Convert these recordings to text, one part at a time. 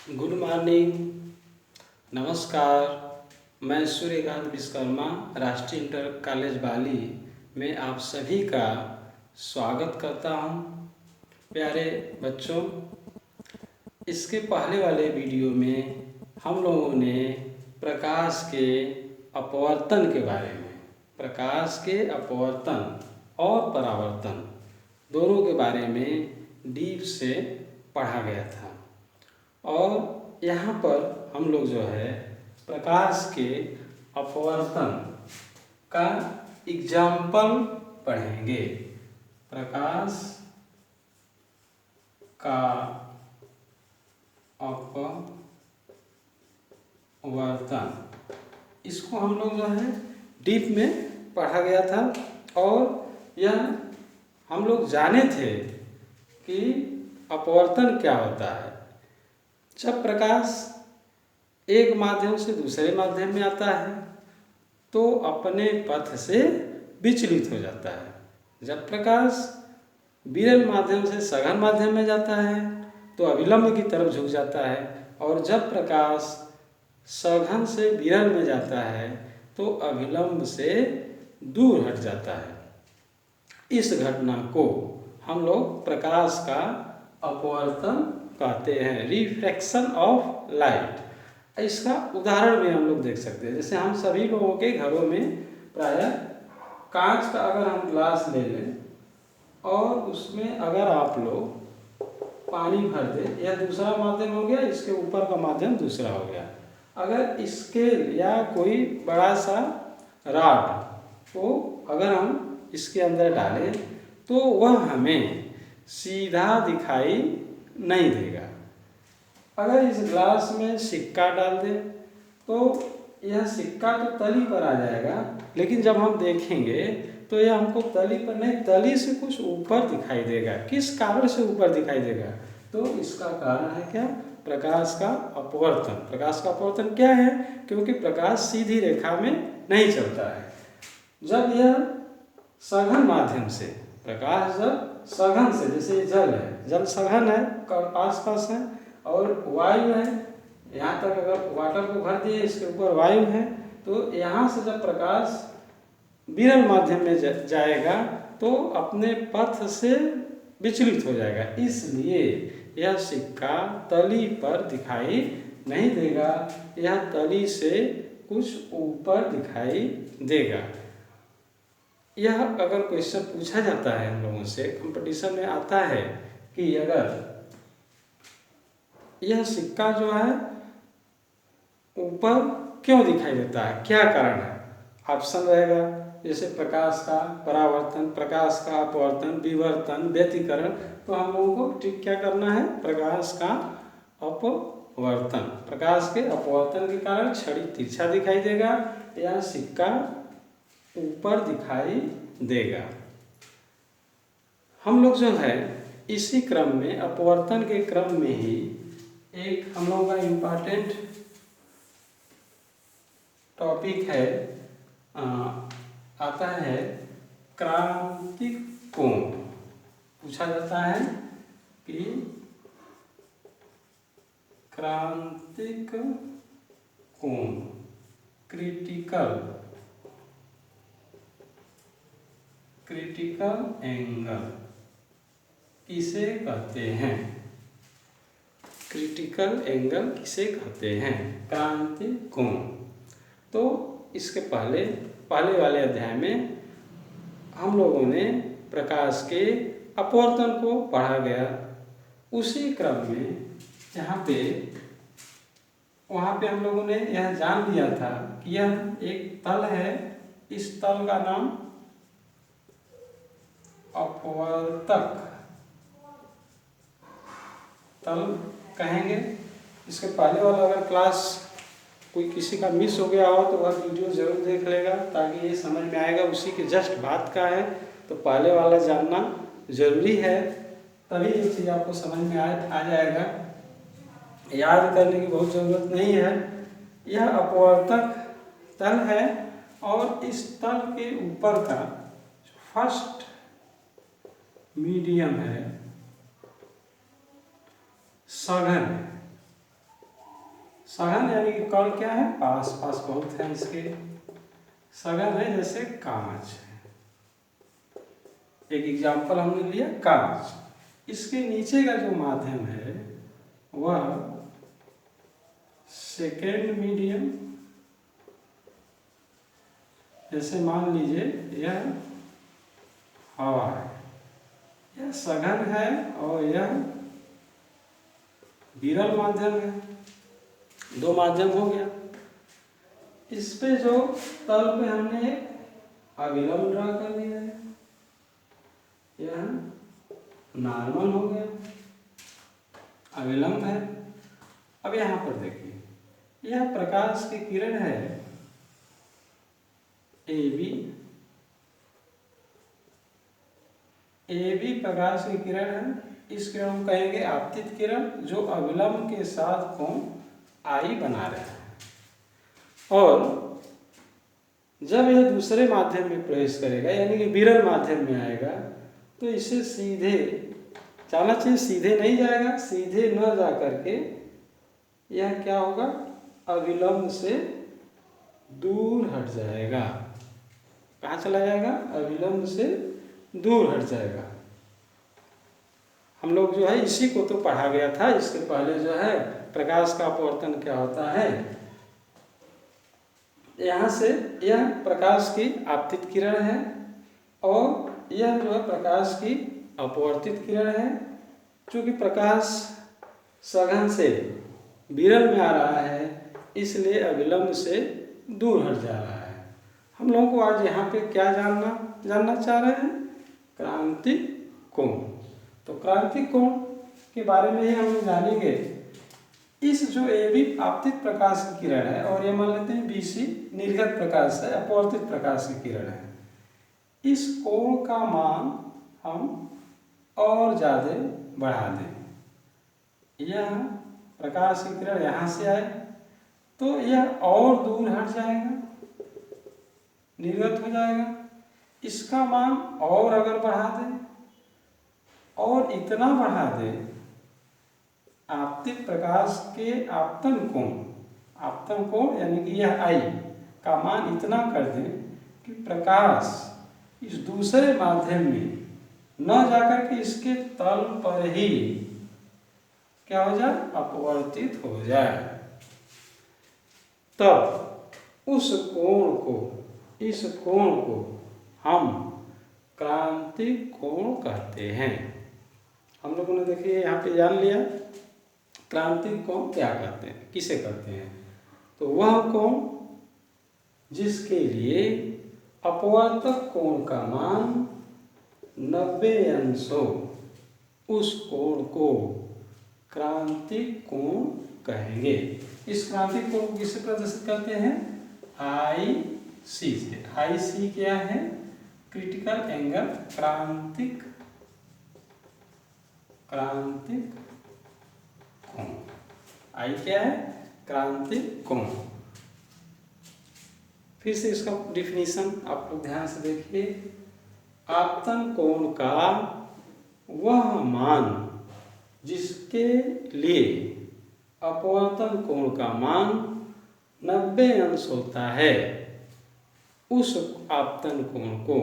Good morning. नमस्कार। मैं सूर्यकांत विश्वकर्मा राष्ट्रीय इंटर कॉलेज बाली में आप सभी का स्वागत करता हूं। प्यारे बच्चों, इसके पहले वाले वीडियो में हम लोगों ने प्रकाश के अपवर्तन के बारे में, प्रकाश के अपवर्तन और परावर्तन दोनों के बारे में डीप से पढ़ा गया था। और यहाँ पर हम लोग जो है प्रकाश के अपवर्तन का एग्जाम्पल पढ़ेंगे। प्रकाश का अपवर्तन, इसको हम लोग जो है डीप में पढ़ा गया था और यह हम लोग जाने थे कि अपवर्तन क्या होता है। जब प्रकाश एक माध्यम से दूसरे माध्यम में आता है तो अपने पथ से विचलित हो जाता है। जब प्रकाश विरल माध्यम से सघन माध्यम में जाता है तो अभिलंब की तरफ झुक जाता है, और जब प्रकाश सघन से विरल में जाता है तो अभिलंब से दूर हट जाता है। इस घटना को हम लोग प्रकाश का अपवर्तन कहते हैं, रिफ्रैक्शन ऑफ लाइट। इसका उदाहरण भी हम लोग देख सकते हैं। जैसे हम सभी लोगों के घरों में प्रायः कांच का अगर हम ग्लास ले लें और उसमें अगर आप लोग पानी भर दें, यह दूसरा माध्यम हो गया, इसके ऊपर का माध्यम दूसरा हो गया। अगर स्केल या कोई बड़ा सा रॉड को अगर हम इसके अंदर डालें तो वह हमें सीधा दिखाई नहीं देगा। अगर इस ग्लास में सिक्का डाल दें तो यह सिक्का तो तली पर आ जाएगा, लेकिन जब हम देखेंगे तो यह हमको तली पर नहीं, तली से कुछ ऊपर दिखाई देगा। किस कारण से ऊपर दिखाई देगा? तो इसका कारण है क्या? प्रकाश का अपवर्तन। प्रकाश का अपवर्तन क्या है? क्योंकि प्रकाश सीधी रेखा में नहीं चलता है। जब यह सघन माध्यम से, प्रकाश जब सघन से, जैसे जल है, जल सघन है, आस पास है और वायु है, यहाँ तक अगर वाटर को भर दिए, इसके ऊपर वायु है, तो यहाँ से जब प्रकाश विरल माध्यम में जाएगा तो अपने पथ से विचलित हो जाएगा। इसलिए यह सिक्का तली पर दिखाई नहीं देगा, यह तली से कुछ ऊपर दिखाई देगा। यह अगर क्वेश्चन पूछा जाता है हम लोगों से, कंपटीशन में आता है कि अगर यह सिक्का जो है ऊपर क्यों दिखाई देता है, क्या कारण है? ऑप्शन रहेगा जैसे प्रकाश का परावर्तन, प्रकाश का अपवर्तन, विवर्तन, व्यतिकरण। तो हम लोगों को ठीक क्या करना है? प्रकाश का अपवर्तन। प्रकाश के अपवर्तन के कारण छड़ी तिरछा दिखाई देगा या सिक्का ऊपर दिखाई देगा। हम लोग जो है इसी क्रम में, अपवर्तन के क्रम में ही एक हम लोगों का इम्पॉर्टेंट टॉपिक है, आता है क्रांतिक कोण। पूछा जाता है कि क्रांतिक कोण, क्रिटिकल एंगल किसे कहते हैं? क्रिटिकल एंगल किसे कहते हैं? क्रांतिक कोण। तो इसके पहले वाले अध्याय में हम लोगों ने प्रकाश के अपवर्तन को पढ़ा गया। उसी क्रम में वहाँ पे हम लोगों ने यह जान लिया था कि यह एक तल है, इस तल का नाम अपवर्तक तल कहेंगे। इसके पहले वाला अगर क्लास कोई किसी का मिस हो गया हो तो वह वीडियो जरूर देख लेगा, ताकि ये समझ में आएगा। उसी के जस्ट बात का है, तो पहले वाला जानना जरूरी है, तभी ये चीज़ आपको समझ में आ जाएगा। याद करने की बहुत ज़रूरत नहीं है। यह अपवर्तक तल है और इस तल के ऊपर का फर्स्ट मीडियम है, सघन है। सघन यानी कि कर्ण क्या है, पास पास बहुत है इसके, सघन है जैसे कांच। एक एग्जाम्पल हमने लिया कांच, इसके नीचे का जो माध्यम है वह सेकेंड मीडियम, जैसे मान लीजिए यह हवा है, यह सघन है और यह विरल माध्यम है, दो माध्यम हो गया। इस पे जो तल पे हमने अविलंब ड्रा कर दिया है, यह नॉर्मल हो गया, अविलंब है। अब यहाँ पर देखिए, यह प्रकाश की किरण है ए बी प्रकाश की किरण है। इस किरण को कहेंगे आपतित किरण, जो अविलंब के साथ कोण आई बना रहे हैं। और जब यह दूसरे माध्यम में प्रवेश करेगा यानी कि विरल माध्यम में आएगा, तो इसे सीधे जाना चाहिए, सीधे नहीं जाएगा, सीधे न जा करके यह क्या होगा, अविलंब से दूर हट जाएगा। कहाँ चला जाएगा, अविलंब से दूर हट जाएगा। हम लोग जो है इसी को तो पढ़ा गया था, इसके पहले जो है प्रकाश का अपवर्तन क्या होता है। यहाँ से यह प्रकाश की आपतित किरण है और यह जो है प्रकाश की अपवर्तित किरण है। चूँकि प्रकाश सघन से विरल में आ रहा है, इसलिए अविलंब से दूर हट जा रहा है। हम लोगों को आज यहाँ पे क्या जानना चाह रहे हैं, क्रांतिक कोण। तो क्रांतिक कोण के बारे में ही हम जानेंगे। इस जो ए बी आपतित प्रकाश की किरण है और ये मान लेते हैं बी सी निर्गत प्रकाश है, अपवर्तित प्रकाश की किरण है, इस कोण का मान हम और ज़्यादा बढ़ा दें। यह प्रकाश की किरण यहाँ से आए तो यह और दूर हट जाएगा, निर्गत हो जाएगा। इसका मान और अगर बढ़ा दें और इतना बढ़ा दें, आपतित प्रकाश के आपतन कोण यानी कि यह आई का मान इतना कर दें कि प्रकाश इस दूसरे माध्यम में न जाकर के इसके तल पर ही क्या हो जाए, अपवर्तित हो जाए। तब इस कोण को हम क्रांतिक कोण कहते हैं। हम लोगों ने देखिए यहाँ पे जान लिया क्रांतिक कोण क्या कहते हैं, किसे कहते हैं। तो वह कोण जिसके लिए अपवर्तक कोण का मान 90 अंश हो, उस कोण को क्रांतिक कोण कहेंगे। इस क्रांतिक कोण को किससे प्रदर्शित करते हैं, आई सी से। आई सी क्या है, क्रिटिकल एंगल, क्रांतिक कोण। आई क्या है, क्रांतिक कोण। फिर से इसका डिफिनीशन आप लोग ध्यान से देखिए। आपतन कोण का वह मान जिसके लिए अपवर्तन कोण का मान 90 अंश होता है, उस आपतन कोण को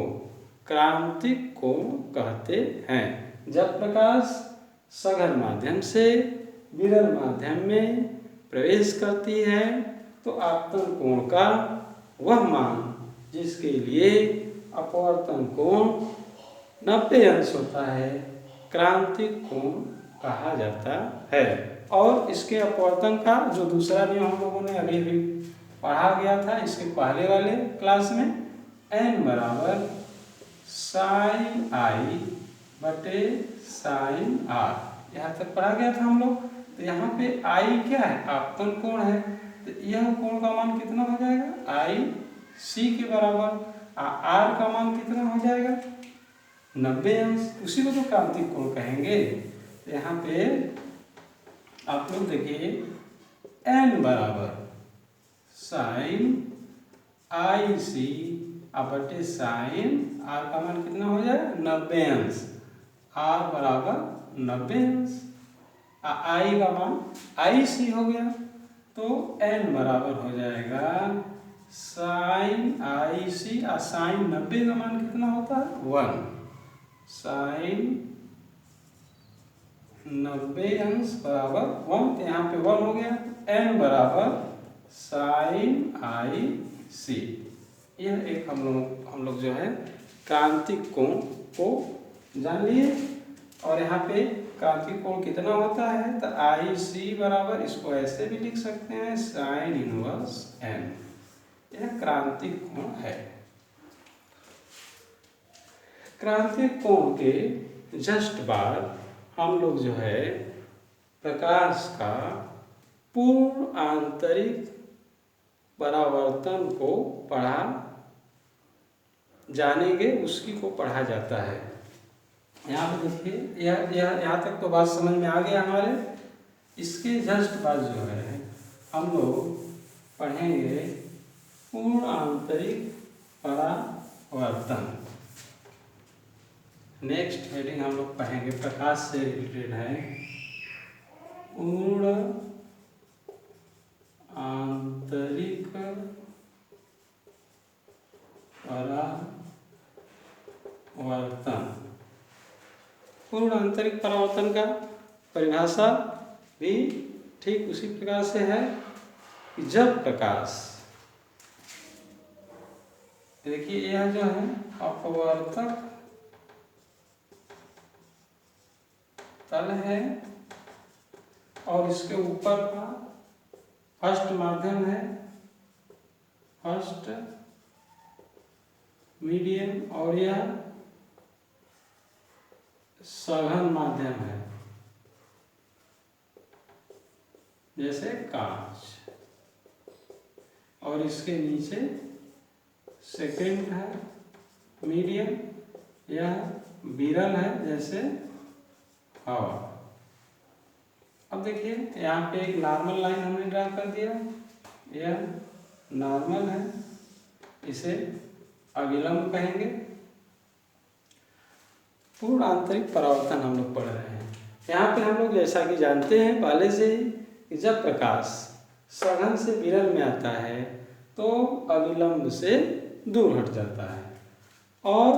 क्रांतिक कोण कहते हैं। जब प्रकाश सघन माध्यम से विरल माध्यम में प्रवेश करती है तो आपतन कोण का वह मान जिसके लिए अपवर्तन कोण 90 अंश होता है, क्रांतिक कोण कहा जाता है। और इसके अपवर्तन का जो दूसरा नियम हम लोगों ने अभी भी पढ़ा गया था इसके पहले वाले क्लास में, n बराबर साइन आई बटे साइन आर, यहाँ तक पढ़ा गया था हम लोग। तो यहाँ पे आई क्या है, आपतन कोण है, तो यह कोण का मान कितना हो जाएगा, आई सी के बराबर। आर का मान कितना हो जाएगा, 90 अंश, उसी को तो क्रांतिक कोण कहेंगे। तो यहाँ पे आप लोग देखिए n बराबर साइन आई सी बटे साइन आर का मान कितना हो जाएगा, 90 अंश। आर बराबर 90 अंश, आई का मान आई सी हो गया। तो n बराबर हो जाएगा साइन आई सी। और साइन 90 का मान कितना होता है 1। साइन 90 अंश बराबर 1, तो यहाँ पे 1 हो गया। n बराबर साइन आई सी। यह एक हम लोग जो है क्रांतिक कोण को जान लिए। और यहाँ पे क्रांतिक कोण कितना होता है, तो आई सी बराबर, इसको ऐसे भी लिख सकते हैं, साइन इनवर्स n। यह क्रांतिक कोण है। क्रांतिक कोण के जस्ट बाद हम लोग जो है प्रकाश का पूर्ण आंतरिक परावर्तन को पढ़ा जानेंगे, उसी को पढ़ा जाता है। यहाँ पे देखिए, यहाँ तक तो बात समझ में आ गया हमारे। इसके जस्ट बाद जो है हम लोग पढ़ेंगे पूर्ण आंतरिक परावर्तन। नेक्स्ट हेडिंग हम लोग पढ़ेंगे प्रकाश से रिलेटेड है, पूर्ण आंतरिक परावर्तन। पूर्ण आंतरिक परावर्तन का परिभाषा भी ठीक उसी प्रकार से है कि जब प्रकाश, देखिए यह जो है अपवर्तक तल है और इसके ऊपर का फर्स्ट माध्यम है, फर्स्ट मीडियम, और यह सघन माध्यम है जैसे कांच, और इसके नीचे सेकंड है मीडियम, यह विरल है जैसे हवा। अब देखिए यहाँ पे एक नॉर्मल लाइन हमने ड्रा कर दिया, यह नॉर्मल है, इसे अविलंब कहेंगे। पूर्ण आंतरिक परावर्तन हम लोग पढ़ रहे हैं। यहाँ पे हम लोग जैसा कि जानते हैं पहले से ही कि जब प्रकाश सघन से विरल में आता है तो अविलंब से दूर हट जाता है, और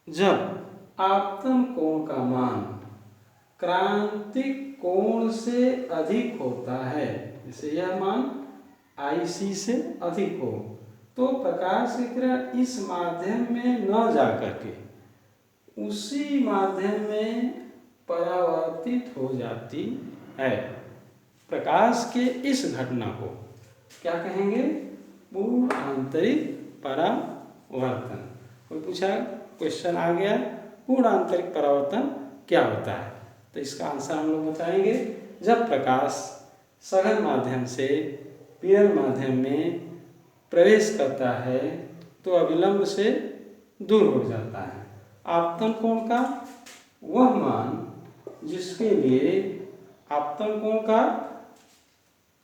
जब आपतन कोण का मान क्रांतिक कोण से अधिक होता है, जैसे यह मान IC से अधिक हो, तो प्रकाश की किरण इस माध्यम में न जाकर के उसी माध्यम में परावर्तित हो जाती है। प्रकाश के इस घटना को क्या कहेंगे, पूर्ण आंतरिक परावर्तन। कोई पूछा, क्वेश्चन आ गया, पूर्ण आंतरिक परावर्तन क्या होता है, तो इसका आंसर हम लोग बताएंगे। जब प्रकाश सघन माध्यम से विरल माध्यम में प्रवेश करता है तो अविलंब से दूर हो जाता है। आपतन कोण का वह मान जिसके लिए आपतन कोण का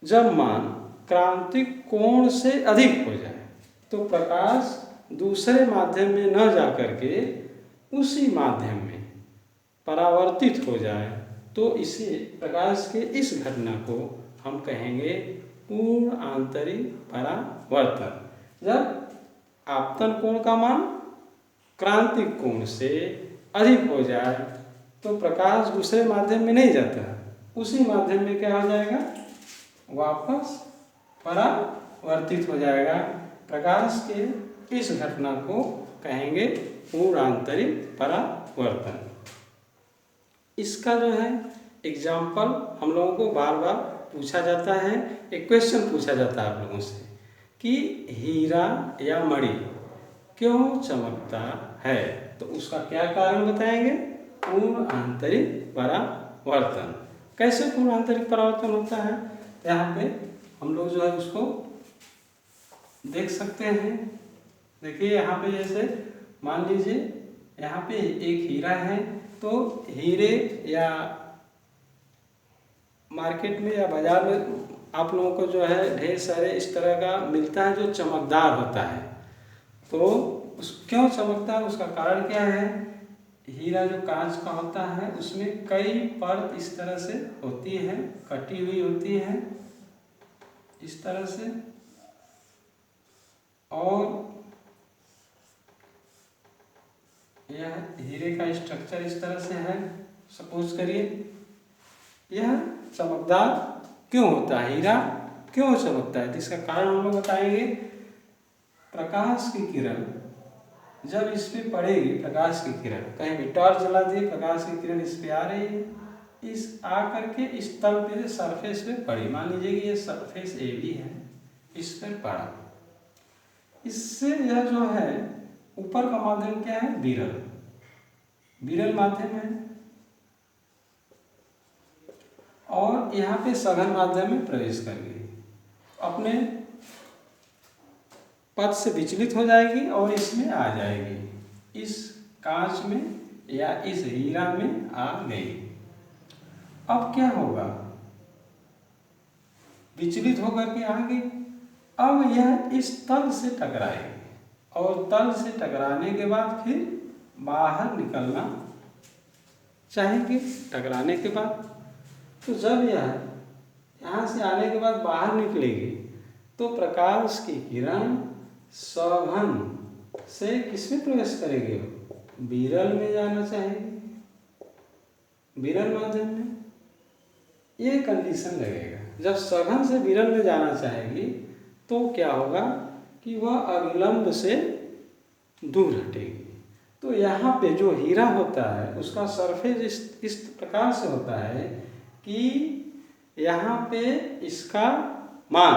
जब मान क्रांतिक कोण से अधिक हो जाए तो प्रकाश दूसरे माध्यम में न जाकर के उसी माध्यम में परावर्तित हो जाए, तो इसे प्रकाश के इस घटना को हम कहेंगे पूर्ण आंतरिक परावर्तन। जब आपतन कोण का मान क्रांतिक कोण से अधिक हो जाए तो प्रकाश दूसरे माध्यम में नहीं जाता, उसी माध्यम में क्या हो जाएगा, वापस परावर्तित हो जाएगा। प्रकाश के इस घटना को कहेंगे पूर्ण आंतरिक परावर्तन। इसका जो है एग्जाम्पल हम लोगों को बार बार पूछा जाता है, एक क्वेश्चन पूछा जाता है आप लोगों से कि हीरा या मणि क्यों चमकता है, तो उसका क्या कारण बताएंगे, पूर्ण आंतरिक परावर्तन। कैसे पूर्ण आंतरिक परावर्तन होता है, यहाँ पे हम लोग जो है उसको देख सकते हैं। देखिए यहाँ पे जैसे मान लीजिए यहाँ पे एक हीरा है, तो हीरे या मार्केट में या बाजार में आप लोगों को जो है ढेर सारे इस तरह का मिलता है जो चमकदार होता है। तो उस क्यों चमकता है, उसका कारण क्या है हीरा जो कांच का होता है उसमें कई परत इस तरह से होती है, कटी हुई होती है इस तरह से, और यह हीरे का स्ट्रक्चर इस तरह से है। सपोज करिए यह चमकदार क्यों होता है, हीरा क्यों चमकता है, तो इसका कारण हम लोग बताएंगे। प्रकाश की किरण जब इस पे पड़ेगी, प्रकाश की किरण कहीं भी टॉर्च जला दिए, प्रकाश की किरण इस पे आ रही है, इस आ करके इस तल पे सरफेस पे पड़ी, मान लीजिए कि ये सरफेस ए बी है, इस पर पड़ा, इससे यह जो है ऊपर का माध्यम क्या है, विरल, विरल माध्यम है, और यहाँ पे सघन माध्यम में प्रवेश कर गई, अपने पथ से विचलित हो जाएगी और इसमें आ जाएगी, इस कांच में या इस हीरा में आ गई। अब क्या होगा, विचलित होकर के आ गई, अब यह इस तल से टकराएगी और तल से टकराने के बाद फिर बाहर निकलना चाहेंगे। टकराने के बाद तो जब यह यहाँ से आने के बाद बाहर निकलेगी तो प्रकाश की किरण सघन से किसमें प्रवेश करेगी, विरल में जाना चाहेगी, विरल माध्यम में। ये कंडीशन लगेगा, जब सघन से विरल में जाना चाहेगी तो क्या होगा कि वह अविलंब से दूर हटेगी। तो यहाँ पे जो हीरा होता है उसका सरफेस इस प्रकार से होता है कि यहाँ पे इसका मान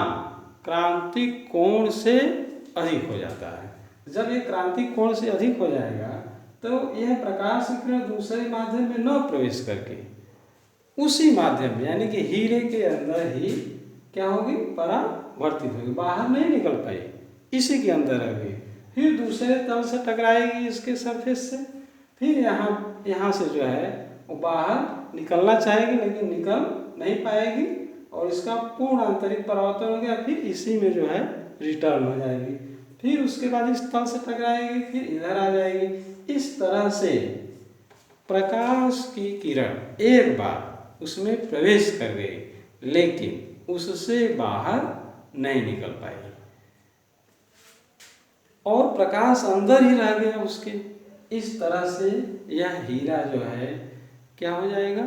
क्रांतिक कोण से अधिक हो जाता है। जब ये क्रांतिक कोण से अधिक हो जाएगा तो यह प्रकाश की किरण दूसरे माध्यम में न प्रवेश करके उसी माध्यम में यानी कि हीरे के अंदर ही क्या होगी, परावर्तित होगी, बाहर नहीं निकल पाई, इसी के अंदर रह गई, फिर दूसरे तल से टकराएगी इसके सरफेस से, फिर यहाँ से जो है वो बाहर निकलना चाहेगी लेकिन निकल नहीं पाएगी और इसका पूर्ण आंतरिक परावर्तन हो गया, फिर इसी में जो है रिटर्न हो जाएगी, फिर उसके बाद इस तल से टकराएगी, फिर इधर आ जाएगी। इस तरह से प्रकाश की किरण एक बार उसमें प्रवेश कर गई लेकिन उससे बाहर नहीं निकल पाई और प्रकाश अंदर ही रह गया उसके। इस तरह से यह हीरा जो है क्या हो जाएगा,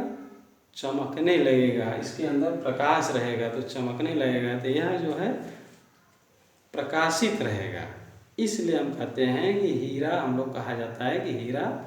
चमकने लगेगा, इसके अंदर प्रकाश रहेगा तो चमकने लगेगा, तो यह जो है प्रकाशित रहेगा। इसलिए हम कहते हैं कि हीरा, हम लोग कहा जाता है कि हीरा